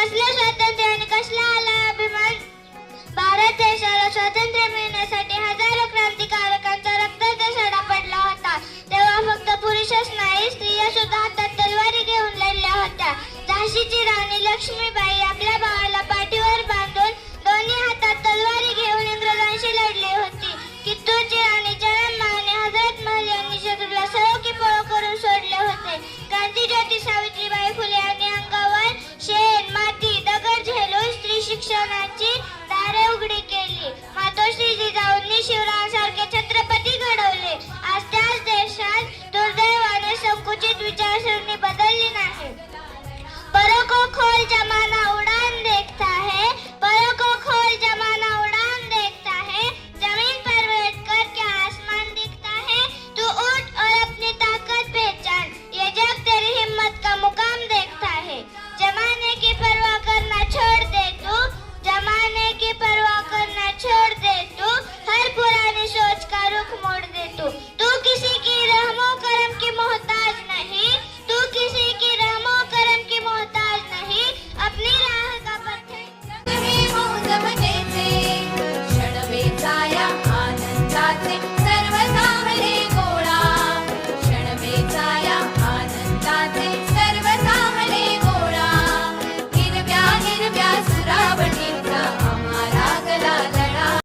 कसलं स्वातंत्र्य आणि कसला आला अभिमान. भारत देशाला स्वातंत्र्य मिळण्यासाठी हजारो क्रांतिकारकांचा रक्ताचा सडा पडला होता. तेव्हा फक्त पुरुषच नाही, स्त्रिया सुद्धा हातात तलवारी घेऊन लढल्या होत्या. झाशीची राणी लक्ष्मीबाई आपल्या भावाला पाठीवर बांधून दोन्ही हातात तलवारी घेऊन इंग्रजांशी लढली होती. कित्तूरची राणी जयम्मा आणि हजरत महल यांनी शत्रूला सळो की पळो करून सोडले होते. क्रांतिज्योती सावित्रीबाई फुले यांनी अंगावर शेण, माती, दगड झेलून स्त्री शिक्षणाची दारे उघडी केली. मातोश्री जिजाऊंनी शिवरायांसारखे छत्रपती घडवले. आज त्याच देशात दुर्दैवाने संकुचित विचारसरणी बदलली नाही. परो को खोल जमा